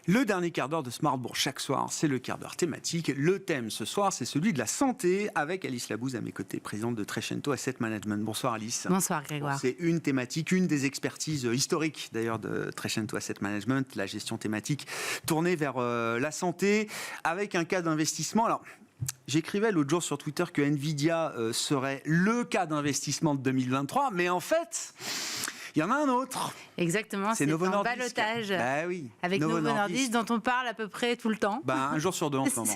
Le dernier quart d'heure de Smart Bourse chaque soir, c'est le quart d'heure thématique. Le thème ce soir, c'est celui de la santé, avec Alice Labouze à mes côtés, présidente de Trecento Asset Management. Bonsoir Alice. Bonsoir Grégoire. C'est une thématique, une des expertises historiques d'ailleurs de Trecento Asset Management, la gestion thématique tournée vers la santé, avec un cas d'investissement. Alors, j'écrivais l'autre jour sur Twitter que Nvidia serait le cas d'investissement de 2023, mais en fait, il y en a un autre. Exactement, c'est un ballottage avec Novo Nordisk dont on parle à peu près tout le temps. Un jour sur deux en ce moment.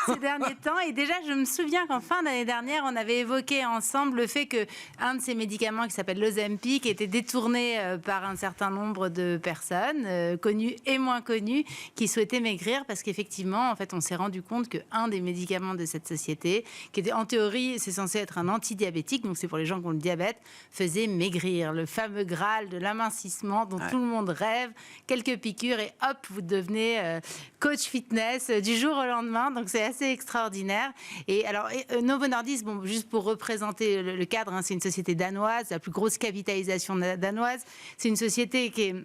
Ces derniers temps. Et déjà, je me souviens qu'en fin d'année dernière, on avait évoqué ensemble le fait qu'un de ces médicaments qui s'appelle l'Ozempic était détourné par un certain nombre de personnes, connues et moins connues, qui souhaitaient maigrir parce qu'effectivement, en fait, on s'est rendu compte qu'un des médicaments de cette société, qui était en théorie, c'est censé être un antidiabétique, donc c'est pour les gens qui ont le diabète, faisait maigrir. Le fameux Graal de l'amincissement dont tout le monde rêve, quelques piqûres et hop, vous devenez coach fitness du jour au lendemain, donc c'est assez extraordinaire. Et alors, Novo Nordisk, juste pour représenter le cadre, c'est une société danoise, la plus grosse capitalisation danoise, c'est une société qui est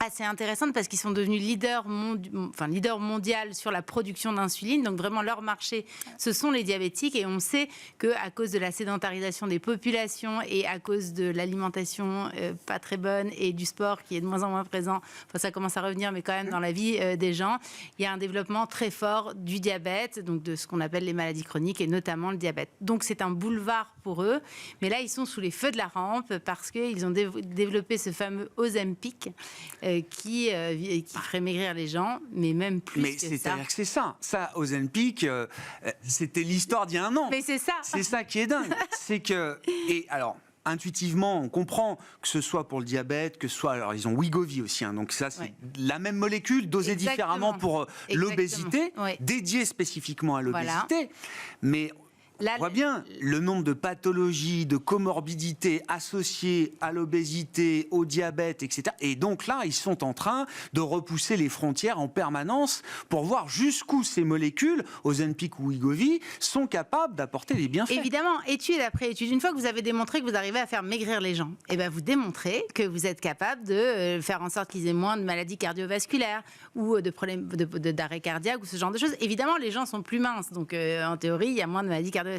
assez intéressante parce qu'ils sont devenus leader mondial sur la production d'insuline. Donc vraiment, leur marché, ce sont les diabétiques. Et on sait qu'à cause de la sédentarisation des populations et à cause de l'alimentation pas très bonne et du sport qui est de moins en moins présent, ça commence à revenir, mais quand même dans la vie des gens, il y a un développement très fort du diabète, donc de ce qu'on appelle les maladies chroniques et notamment le diabète. Donc c'est un boulevard pour eux. Mais là, ils sont sous les feux de la rampe parce qu'ils ont développé ce fameux Ozempic qui ferait maigrir les gens, mais même plus mais que ça. C'est-à-dire que c'est ça. Ça, Ozempic, c'était l'histoire d'il y a un an. Mais c'est ça. C'est ça qui est dingue. C'est que... Et alors... Intuitivement, on comprend que ce soit pour le diabète, que ce soit... Alors, ils ont Wegovy aussi, donc ça, c'est la même molécule, dosée différemment pour l'obésité, dédiée spécifiquement à l'obésité. Voilà. Mais... On voit bien le nombre de pathologies, de comorbidités associées à l'obésité, au diabète, etc. Et donc là, ils sont en train de repousser les frontières en permanence pour voir jusqu'où ces molécules, Ozempic ou Wegovy, sont capables d'apporter des bienfaits. Évidemment, étude après étude. Une fois que vous avez démontré que vous arrivez à faire maigrir les gens, vous démontrez que vous êtes capable de faire en sorte qu'ils aient moins de maladies cardiovasculaires ou de problèmes d'arrêt cardiaque ou ce genre de choses. Évidemment, les gens sont plus minces, donc en théorie, il y a moins de maladies cardiovasculaires.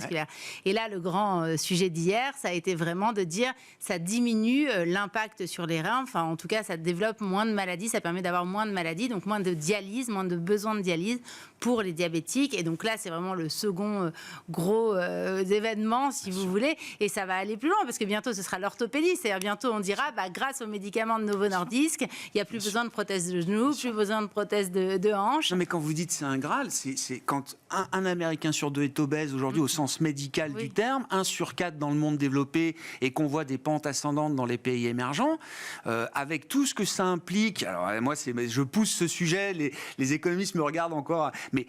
Et là, le grand sujet d'hier, ça a été vraiment de dire ça diminue l'impact sur les reins. Enfin, en tout cas, ça développe moins de maladies, ça permet d'avoir moins de maladies, donc moins de dialyse, moins de besoin de dialyse pour les diabétiques. Et donc là, c'est vraiment le second gros événement, si vous voulez. Et ça va aller plus loin parce que bientôt, ce sera l'orthopédie. C'est-à-dire bientôt, on dira, grâce aux médicaments de Novo Nordisk, il n'y a plus besoin de prothèses de genoux, plus besoin de prothèses de hanches. Non, mais quand vous dites c'est un Graal, c'est quand un Américain sur deux est obèse aujourd'hui au sens médical du terme, 1 sur 4 dans le monde développé et qu'on voit des pentes ascendantes dans les pays émergents, avec tout ce que ça implique. Alors moi, je pousse ce sujet, les économistes me regardent encore, mais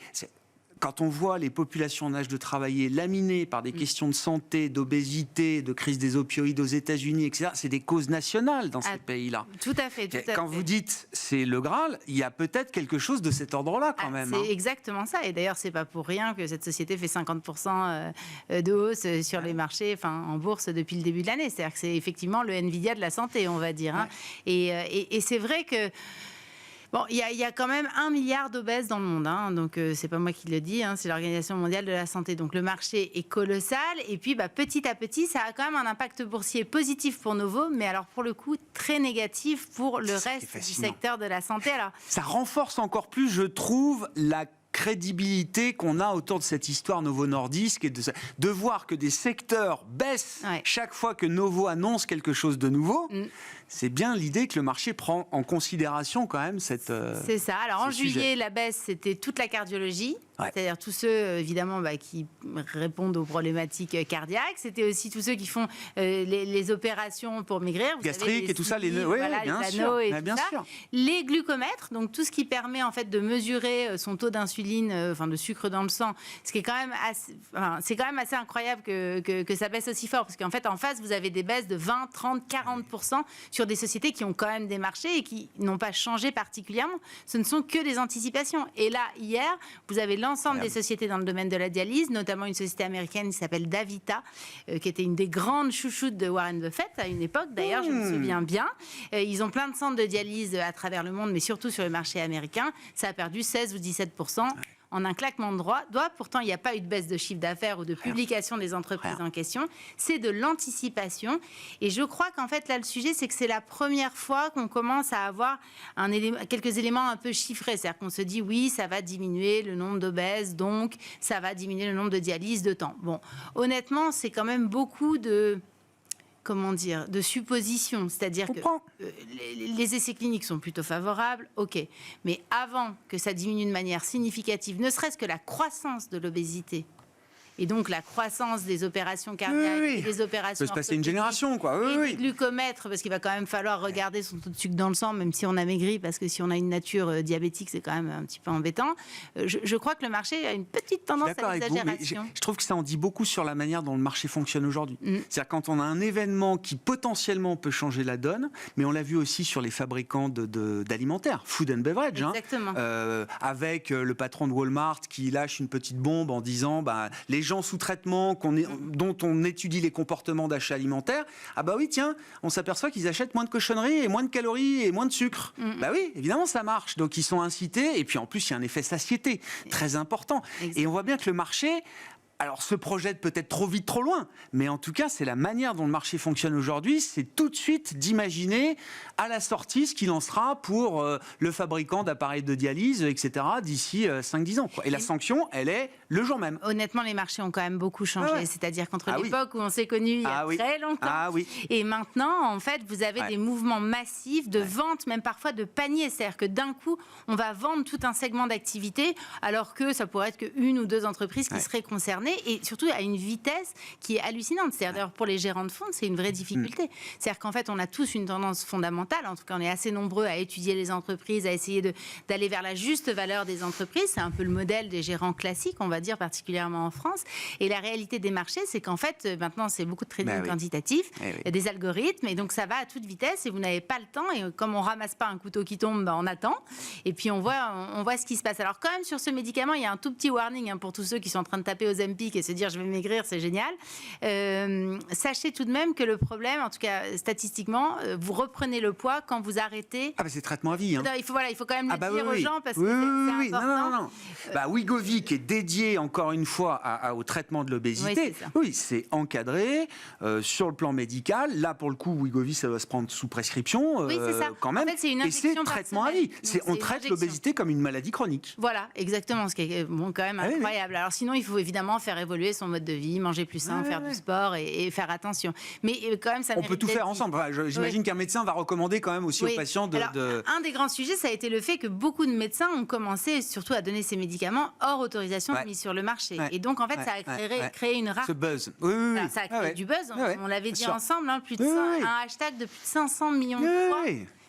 quand on voit les populations en âge de travailler laminées par des questions de santé, d'obésité, de crise des opioïdes aux États-Unis, etc., c'est des causes nationales dans ces pays-là. Tout à fait. Quand vous dites c'est le Graal, il y a peut-être quelque chose de cet ordre-là quand même. C'est exactement ça. Et d'ailleurs, c'est pas pour rien que cette société fait 50% de hausse sur les marchés, en bourse depuis le début de l'année. C'est-à-dire que c'est effectivement le Nvidia de la santé, on va dire. Et c'est vrai que il y a quand même 1 milliard d'obèses dans le monde, donc c'est pas moi qui le dis, c'est l'Organisation mondiale de la santé. Donc le marché est colossal et puis petit à petit, ça a quand même un impact boursier positif pour Novo, mais alors pour le coup très négatif pour le reste du secteur de la santé. Alors ça renforce encore plus, je trouve, la crédibilité qu'on a autour de cette histoire Novo Nordisk et de voir que des secteurs baissent chaque fois que Novo annonce quelque chose de nouveau. C'est bien l'idée que le marché prend en considération quand même cette... C'est ça. Alors en juillet, la baisse, c'était toute la cardiologie. C'est-à-dire tous ceux, évidemment, qui répondent aux problématiques cardiaques. C'était aussi tous ceux qui font les opérations pour maigrir. Gastrique et tout ça, les anneaux et tout ça. Les glucomètres, donc tout ce qui permet en fait de mesurer son taux d'insuline, de sucre dans le sang. Ce qui est quand même c'est quand même assez incroyable que ça baisse aussi fort. Parce qu'en fait, en face, vous avez des baisses de 20, 30, 40% sur des sociétés qui ont quand même des marchés et qui n'ont pas changé particulièrement. Ce ne sont que des anticipations. Et là, hier, vous avez l'ensemble des sociétés dans le domaine de la dialyse, notamment une société américaine qui s'appelle Davita, qui était une des grandes chouchoutes de Warren Buffett à une époque, d'ailleurs, je me souviens bien. Ils ont plein de centres de dialyse à travers le monde, mais surtout sur le marché américain. Ça a perdu 16 ou 17%. En un claquement de doigts. Pourtant, il n'y a pas eu de baisse de chiffre d'affaires ou de publication des entreprises en question. C'est de l'anticipation. Et je crois qu'en fait, là, le sujet, c'est que c'est la première fois qu'on commence à avoir quelques éléments un peu chiffrés. C'est-à-dire qu'on se dit, oui, ça va diminuer le nombre d'obèses, donc ça va diminuer le nombre de dialyses de temps. Bon, honnêtement, c'est quand même beaucoup de suppositions. C'est-à-dire que les essais cliniques sont plutôt favorables, ok. Mais avant que ça diminue de manière significative, ne serait-ce que la croissance de l'obésité, et donc la croissance des opérations cardiaques, et des opérations... Ça peut se passer une génération, quoi. Des glucomètres, parce qu'il va quand même falloir regarder son taux de sucre dans le sang, même si on a maigri, parce que si on a une nature diabétique, c'est quand même un petit peu embêtant. Je crois que le marché a une petite tendance à l'exagération. Je trouve que ça en dit beaucoup sur la manière dont le marché fonctionne aujourd'hui. C'est-à-dire quand on a un événement qui potentiellement peut changer la donne, mais on l'a vu aussi sur les fabricants d'alimentaires, food and beverage, exactement. Avec le patron de Walmart qui lâche une petite bombe en disant les gens sous traitement dont on étudie les comportements d'achat alimentaire, ah bah oui tiens, on s'aperçoit qu'ils achètent moins de cochonneries et moins de calories et moins de sucre. Bah oui, évidemment ça marche. Donc ils sont incités et puis en plus il y a un effet satiété très important. Exactement. Et on voit bien que le marché se projette peut-être trop vite, trop loin, mais en tout cas, c'est la manière dont le marché fonctionne aujourd'hui, c'est tout de suite d'imaginer à la sortie ce qu'il en sera pour le fabricant d'appareils de dialyse, etc., d'ici 5-10 ans. Et la sanction, elle est le jour même. Honnêtement, les marchés ont quand même beaucoup changé, c'est-à-dire qu'entre l'époque où on s'est connus il y a très longtemps, et maintenant, en fait, vous avez des mouvements massifs de vente, même parfois de paniers, c'est-à-dire que d'un coup, on va vendre tout un segment d'activité, alors que ça pourrait être qu'une ou deux entreprises qui seraient concernées, et surtout à une vitesse qui est hallucinante. C'est-à-dire, d'ailleurs, pour les gérants de fonds, c'est une vraie difficulté. C'est-à-dire qu'en fait, on a tous une tendance fondamentale, en tout cas, on est assez nombreux à étudier les entreprises, à essayer d'aller vers la juste valeur des entreprises. C'est un peu le modèle des gérants classiques, on va dire, particulièrement en France. Et la réalité des marchés, c'est qu'en fait, maintenant, c'est beaucoup de trading quantitatif, des algorithmes, et donc ça va à toute vitesse, et vous n'avez pas le temps, et comme on ramasse pas un couteau qui tombe, on attend, et puis on voit ce qui se passe. Alors quand même, sur ce médicament, il y a un tout petit warning pour tous ceux qui sont en train de taper aux Ozempic et se dire je vais maigrir, c'est génial. Sachez tout de même que le problème, en tout cas statistiquement, vous reprenez le poids quand vous arrêtez. C'est traitement à vie. Non, il faut quand même le dire aux gens parce que c'est important. Non. Wegovy qui est dédié encore une fois au traitement de l'obésité. C'est encadré sur le plan médical. Là pour le coup, Wegovy ça doit se prendre sous prescription c'est ça. quand même. En fait, c'est une injection et c'est traitement à vie. On traite l'obésité comme une maladie chronique. Voilà, exactement, ce qui est quand même incroyable. Alors sinon, il faut évidemment faire évoluer son mode de vie, manger plus sain, faire du sport et faire attention. Mais quand même, ça on peut tout faire ensemble. J'imagine qu'un médecin va recommander quand même aussi aux patients Un des grands sujets, ça a été le fait que beaucoup de médecins ont commencé surtout à donner ces médicaments hors autorisation de mise sur le marché. Et donc, en fait, ça a créé une rareté. Ce buzz. Ça a créé du buzz. On l'avait dit ensemble, un hashtag de plus de 500 millions de fois.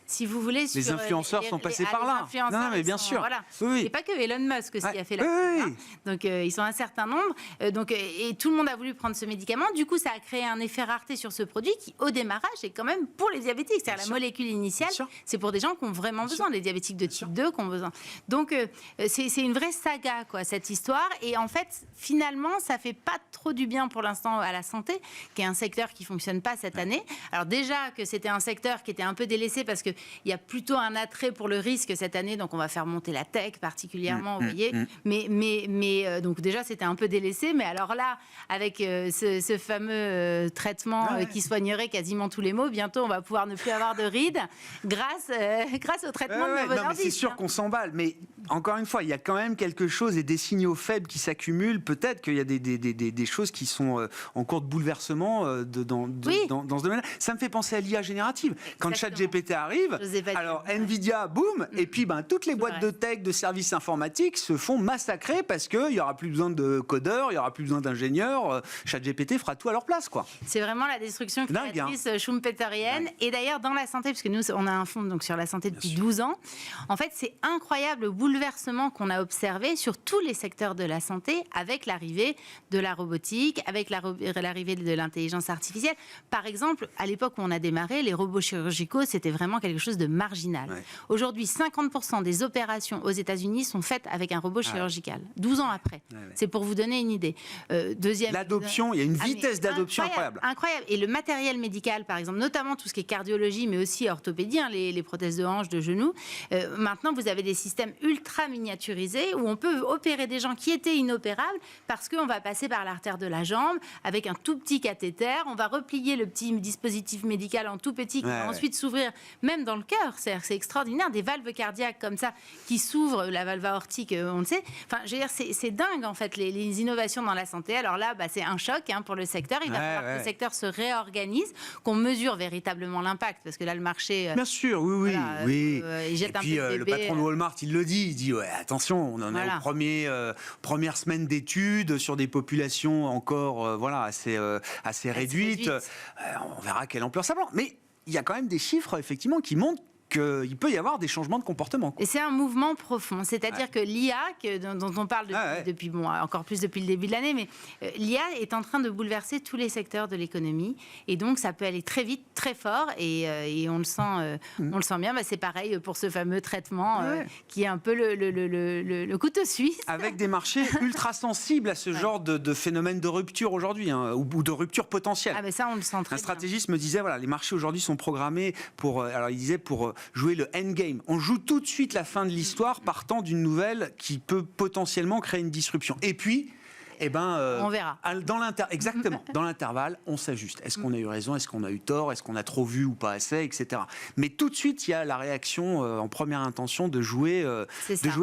Si vous voulez, les influenceurs sont passés par là. Non, mais bien sûr. Et pas que Elon Musk aussi a fait la pub. Donc ils sont un certain nombre. Et tout le monde a voulu prendre ce médicament. Du coup, ça a créé un effet rareté sur ce produit qui, au démarrage, est quand même pour les diabétiques. C'est-à-dire la molécule initiale, c'est pour des gens qui ont vraiment besoin, les diabétiques de type 2 qui ont besoin. Donc c'est une vraie saga, cette histoire. Et en fait, finalement, ça fait pas trop du bien pour l'instant à la santé, qui est un secteur qui fonctionne pas cette année. Alors déjà que c'était un secteur qui était un peu délaissé parce que il y a plutôt un attrait pour le risque cette année, donc on va faire monter la tech particulièrement, vous voyez. Mais donc déjà c'était un peu délaissé, mais alors là, avec ce fameux traitement qui soignerait quasiment tous les maux, bientôt on va pouvoir ne plus avoir de rides grâce au traitement de Novo Nordisk. C'est sûr qu'on s'emballe, mais encore une fois, il y a quand même quelque chose et des signaux faibles qui s'accumulent. Peut-être qu'il y a des choses qui sont en cours de bouleversement dans ce domaine-là. Ça me fait penser à l'IA générative. Quand ChatGPT arrive, alors Nvidia, boum, et puis toutes les boîtes de tech, de services informatiques se font massacrer parce qu'il n'y aura plus besoin de codeurs, il n'y aura plus besoin d'ingénieurs. ChatGPT fera tout à leur place, quoi. C'est vraiment la destruction créatrice schumpeterienne. Et d'ailleurs, dans la santé, puisque nous, on a un fonds sur la santé depuis 12 ans, en fait, c'est incroyable le bouleversement qu'on a observé sur tous les secteurs de la santé avec l'arrivée de la robotique, avec l'arrivée de l'intelligence artificielle. Par exemple, à l'époque où on a démarré, les robots chirurgicaux, c'était vraiment quelque quelque chose de marginal. Ouais. Aujourd'hui, 50% des opérations aux États-Unis sont faites avec un robot chirurgical. 12 ans après. C'est pour vous donner une idée. Deuxième. L'adoption, il y a une vitesse d'adoption incroyable. Incroyable. Et le matériel médical, par exemple, notamment tout ce qui est cardiologie, mais aussi orthopédie, les prothèses de hanche, de genoux. Maintenant, vous avez des systèmes ultra miniaturisés où on peut opérer des gens qui étaient inopérables parce qu'on va passer par l'artère de la jambe avec un tout petit cathéter. On va replier le petit dispositif médical en tout petit qui va ensuite s'ouvrir même dans le cœur. C'est extraordinaire. Des valves cardiaques comme ça qui s'ouvrent, la valve aortique, on le sait. Enfin, je veux dire, c'est dingue en fait les innovations dans la santé. Alors là, c'est un choc pour le secteur. Il va falloir que le secteur se réorganise, qu'on mesure véritablement l'impact parce que là, le marché. Bien sûr, oui. Il jette et puis, un peu le patron de Walmart, il le dit. Il dit attention, on en est aux premières semaines d'études sur des populations encore assez réduites. On verra quelle ampleur ça prend. Mais il y a quand même des chiffres, effectivement, qui montrent qu'il peut y avoir des changements de comportement. Et c'est un mouvement profond. C'est-à-dire que l'IA, dont on parle depuis encore plus depuis le début de l'année, mais l'IA est en train de bouleverser tous les secteurs de l'économie. Et donc, ça peut aller très vite, très fort. Et on le sent bien. C'est pareil pour ce fameux traitement qui est un peu le couteau suisse. Avec des marchés ultra sensibles à ce genre de phénomène de rupture aujourd'hui, ou de rupture potentielle. Mais ça, on le sent très bien. Un stratégiste me disait, les marchés aujourd'hui sont programmés pour jouer le endgame. On joue tout de suite la fin de l'histoire partant d'une nouvelle qui peut potentiellement créer une disruption. Et puis, on verra. Exactement. Dans l'intervalle, on s'ajuste. Est-ce qu'on a eu raison? Est-ce qu'on a eu tort? Est-ce qu'on a trop vu ou pas assez? Etc. Mais tout de suite, il y a la réaction en première intention de jouer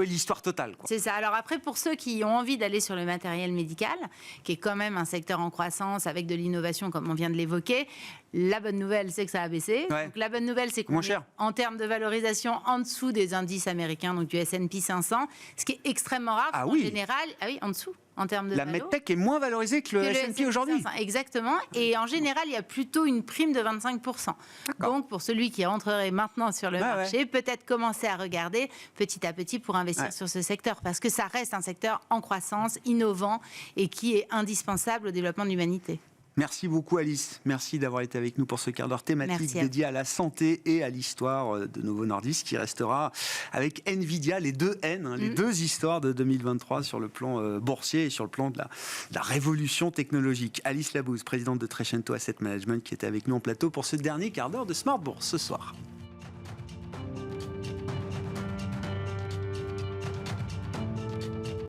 l'histoire totale. C'est ça. Alors après, pour ceux qui ont envie d'aller sur le matériel médical, qui est quand même un secteur en croissance avec de l'innovation, comme on vient de l'évoquer, la bonne nouvelle, c'est que ça a baissé. Donc, la bonne nouvelle, c'est qu'on est en termes de valorisation en dessous des indices américains, donc du S&P 500, ce qui est extrêmement rare. En général, en dessous. En termes de la medtech est moins valorisée que le S&P aujourd'hui. Exactement. Et en général, il y a plutôt une prime de 25%. Donc, pour celui qui rentrerait maintenant sur le marché, peut-être commencer à regarder petit à petit pour investir sur ce secteur. Parce que ça reste un secteur en croissance, innovant et qui est indispensable au développement de l'humanité. Merci beaucoup Alice, merci d'avoir été avec nous pour ce quart d'heure thématique dédié à la santé et à l'histoire de Novo Nordisk qui restera avec Nvidia, les deux N, les deux histoires de 2023 sur le plan boursier et sur le plan de la révolution technologique. Alice Labouze, présidente de Trecento Asset Management qui était avec nous en plateau pour ce dernier quart d'heure de Smart Bourse ce soir.